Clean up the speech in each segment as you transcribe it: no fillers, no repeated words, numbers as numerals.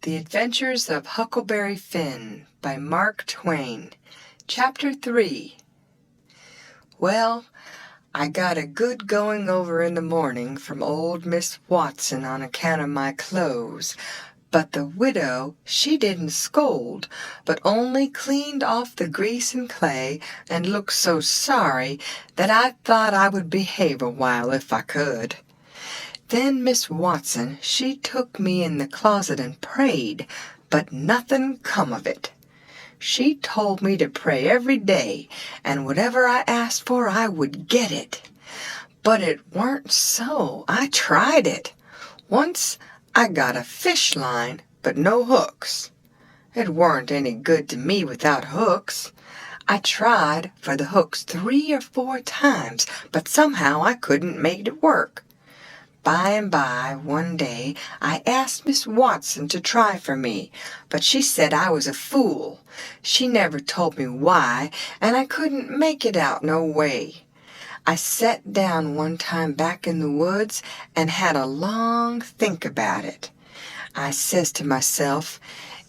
The Adventures of Huckleberry Finn by Mark Twain. Chapter 3. Well, I got a good going over in the morning from old Miss Watson on account of my clothes, but the widow, she didn't scold, but only cleaned off the grease and clay, and looked so sorry that I thought I would behave a while if I could. Then Miss Watson, she took me in the closet and prayed, but nothing come of it. She told me to pray every day, and whatever I asked for, I would get it. But it weren't so. I tried it. Once I got a fish line, but no hooks. It weren't any good to me without hooks. I tried for the hooks 3 or 4 times, but somehow I couldn't make it work. By and by, one day, I asked Miss Watson to try for me, but she said I was a fool. She never told me why, and I couldn't make it out no way. I sat down one time back in the woods and had a long think about it. I says to myself,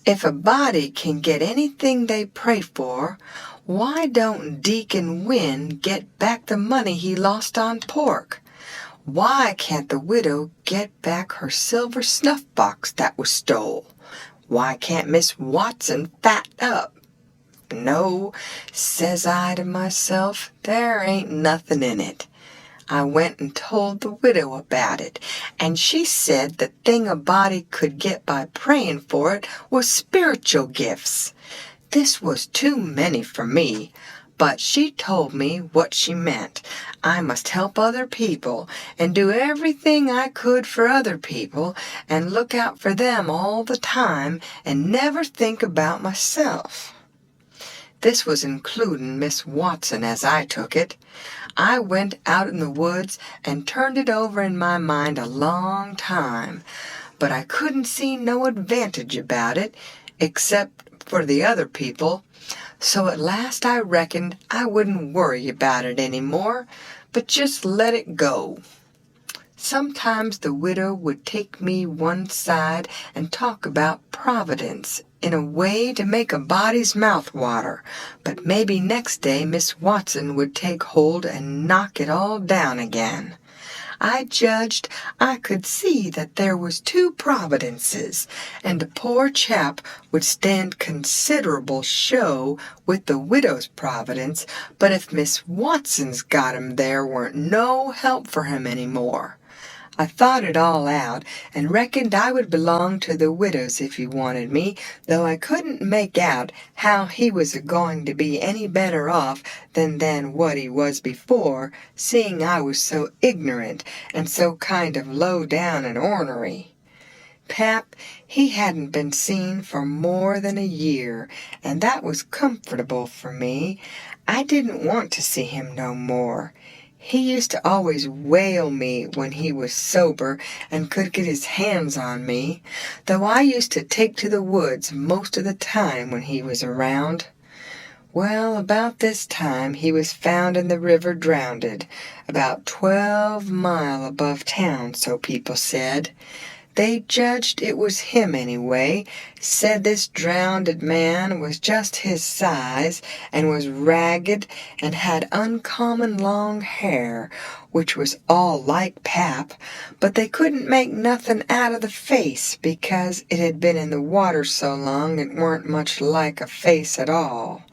if a body can get anything they pray for, why don't Deacon Wynn get back the money he lost on pork? Why can't the widow get back her silver snuff box that was stole? Why can't Miss Watson fatten up? No, says I to myself, there ain't nothing in it. I went and told the widow about it, and she said the thing a body could get by praying for it was spiritual gifts. This was too many for me. But she told me what she meant. I must help other people and do everything I could for other people and look out for them all the time and never think about myself. This was including Miss Watson as I took it. I went out in the woods and turned it over in my mind a long time, but I couldn't see no advantage about it except for the other people. So at last I reckoned I wouldn't worry about it any more, but just let it go. Sometimes the widow would take me one side and talk about Providence in a way to make a body's mouth water, but maybe next day Miss Watson would take hold and knock it all down again. I judged I could see that there was 2 providences, and the poor chap would stand considerable show with the widow's providence, but if Miss Watson's got him there weren't no help for him any more. I thought it all out, and reckoned I would belong to the widow's if he wanted me, though I couldn't make out how he was a-going to be any better off than what he was before, seeing I was so ignorant and so kind of low down and ornery. Pap, he hadn't been seen for more than a year, and that was comfortable for me. I didn't want to see him no more. He used to always whale me when he was sober and could get his hands on me, though I used to take to the woods most of the time when he was around. Well, about this time he was found in the river drownded, about 12 mile above town, so people said. They judged it was him anyway, said this drownded man was just his size, and was ragged, and had uncommon long hair, which was all like Pap, but they couldn't make nothing out of the face, because it had been in the water so long it weren't much like a face at all.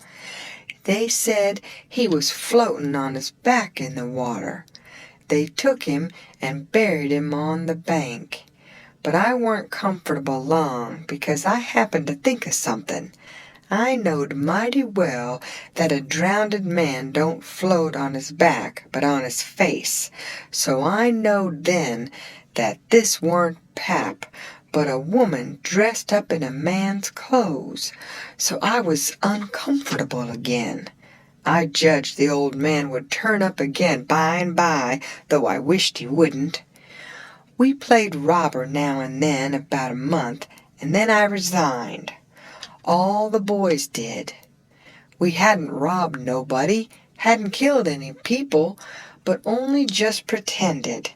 They said he was floating on his back in the water. They took him and buried him on the bank. But I weren't comfortable long, because I happened to think of something. I knowed mighty well that a drownded man don't float on his back, but on his face. So I knowed then that this weren't Pap, but a woman dressed up in a man's clothes. So I was uncomfortable again. I judged the old man would turn up again by and by, though I wished he wouldn't. We played robber now and then about a month, and then I resigned. All the boys did. We hadn't robbed nobody, hadn't killed any people, but only just pretended.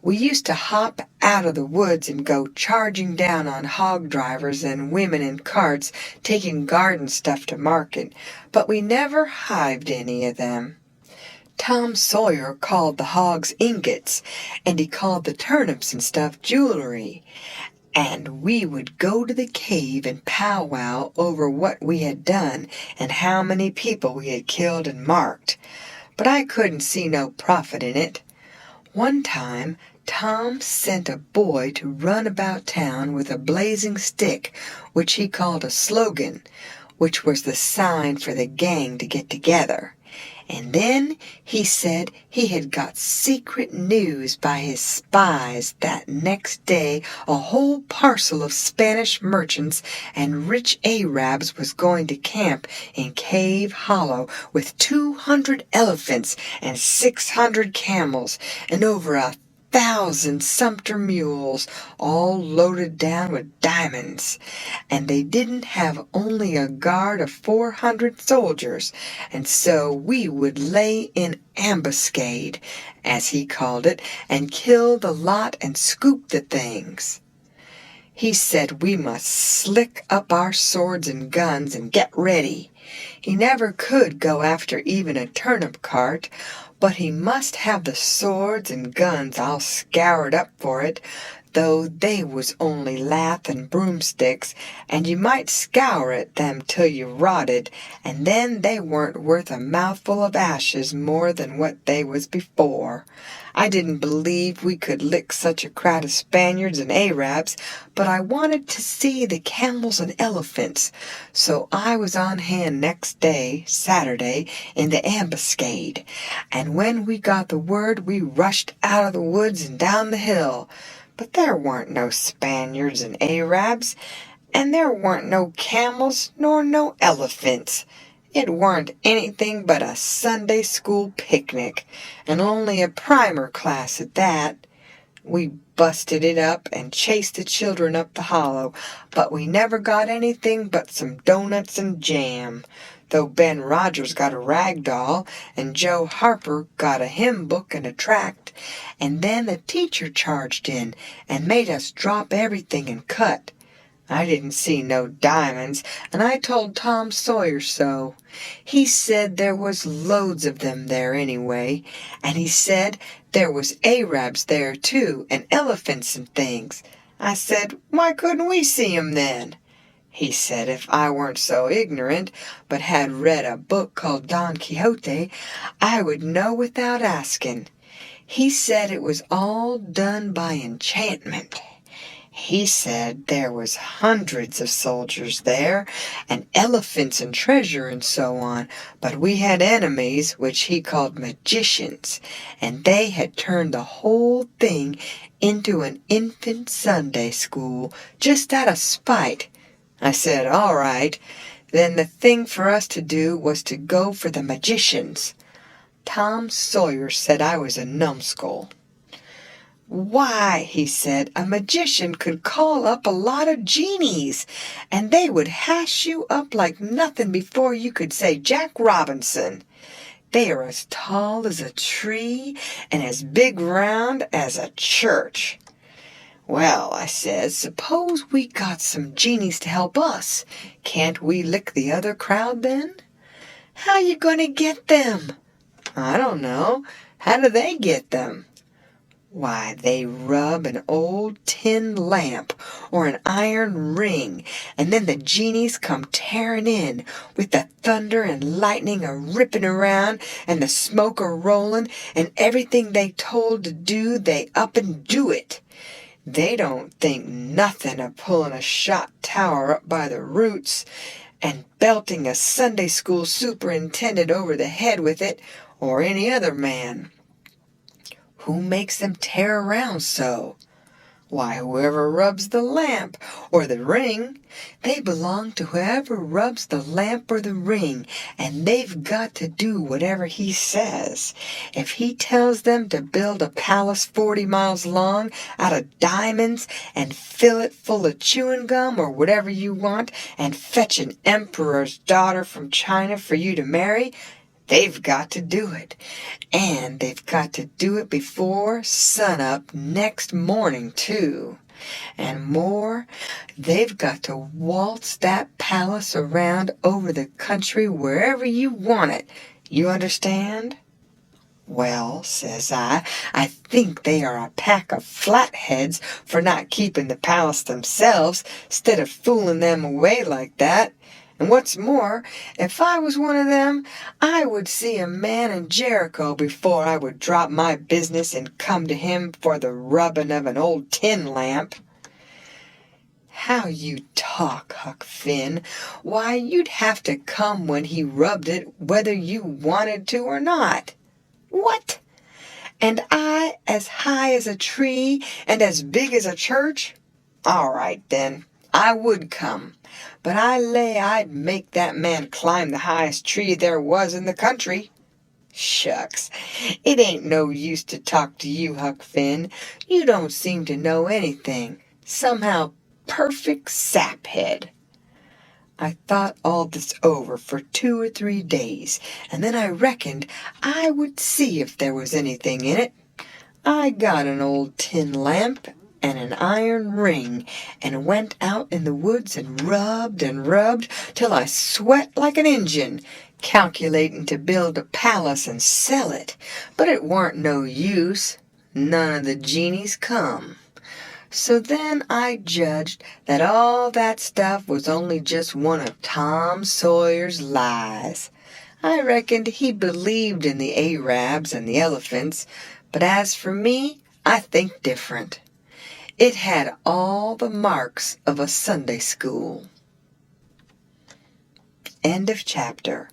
We used to hop out of the woods and go charging down on hog drivers and women in carts taking garden stuff to market, but we never hived any of them. Tom Sawyer called the hogs ingots, and he called the turnips and stuff jewelry. And we would go to the cave and powwow over what we had done and how many people we had killed and marked. But I couldn't see no profit in it. One time, Tom sent a boy to run about town with a blazing stick, which he called a slogan, which was the sign for the gang to get together. And then he said he had got secret news by his spies that next day a whole parcel of Spanish merchants and rich Arabs was going to camp in Cave Hollow with 200 elephants and 600 camels and over 1,000 sumpter mules, all loaded down with diamonds. And they didn't have only a guard of 400 soldiers, and so we would lay in ambuscade, as he called it, and kill the lot and scoop the things. He said we must slick up our swords and guns and get ready. He never could go after even a turnip cart, but he must have the swords and guns all scoured up for it, though they was only lath and broomsticks, and you might scour at them till you rotted, and then they weren't worth a mouthful of ashes more than what they was before. I didn't believe we could lick such a crowd of Spaniards and Arabs, but I wanted to see the camels and elephants, so I was on hand next day, Saturday, in the ambuscade, and when we got the word we rushed out of the woods and down the hill. But there weren't no Spaniards and Arabs, and there weren't no camels nor no elephants. It weren't anything but a Sunday school picnic, and only a primer class at that. We busted it up and chased the children up the hollow, but we never got anything but some doughnuts and jam, though Ben Rogers got a rag doll, and Joe Harper got a hymn book and a tract, and then the teacher charged in and made us drop everything and cut. I didn't see no diamonds, and I told Tom Sawyer so. He said there was loads of them there anyway, and he said there was Arabs there too, and elephants and things. I said, why couldn't we see 'em then? He said if I weren't so ignorant, but had read a book called Don Quixote, I would know without asking. He said it was all done by enchantment. He said there was hundreds of soldiers there, and elephants and treasure and so on, but we had enemies, which he called magicians, and they had turned the whole thing into an infant Sunday school, just out of spite. I said, all right, then the thing for us to do was to go for the magicians. Tom Sawyer said I was a numbskull. Why, he said, a magician could call up a lot of genies, and they would hash you up like nothing before you could say Jack Robinson. They are as tall as a tree and as big round as a church. Well, I says, suppose we got some genies to help us. Can't we lick the other crowd then? How you going to get them? I don't know. How do they get them? Why, they rub an old tin lamp or an iron ring, and then the genies come tearing in, with the thunder and lightning a-ripping around, and the smoke a-rolling, and everything they told to do, they up and do it. They don't think nothing of pulling a shot tower up by the roots, and belting a Sunday school superintendent over the head with it, or any other man. Who makes them tear around so? Why, whoever rubs the lamp or the ring. They belong to whoever rubs the lamp or the ring, and they've got to do whatever he says. If he tells them to build a palace 40 miles long out of diamonds and fill it full of chewing gum or whatever you want and fetch an emperor's daughter from China for you to marry, they've got to do it. And they've got to do it before sunup next morning, too. And more, they've got to waltz that palace around over the country wherever you want it. You understand? Well, says I think they are a pack of flatheads for not keeping the palace themselves, 'stead of fooling them away like that. And what's more, if I was one of them, I would see a man in Jericho before I would drop my business and come to him for the rubbing of an old tin lamp. How you talk, Huck Finn. Why, you'd have to come when he rubbed it whether you wanted to or not. What? And I as high as a tree and as big as a church? All right, then, I would come. But I lay I'd make that man climb the highest tree there was in the country. Shucks, it ain't no use to talk to you, Huck Finn. You don't seem to know anything. Somehow perfect saphead. I thought all this over for 2 or 3 days, and then I reckoned I would see if there was anything in it. I got an old tin lamp and an iron ring, and went out in the woods and rubbed till I sweat like an Injun, calculating to build a palace and sell it. But it warn't no use. None of the genies come. So then I judged that all that stuff was only just one of Tom Sawyer's lies. I reckoned he believed in the Arabs and the elephants, but as for me, I think different. It had all the marks of a Sunday school. End of chapter.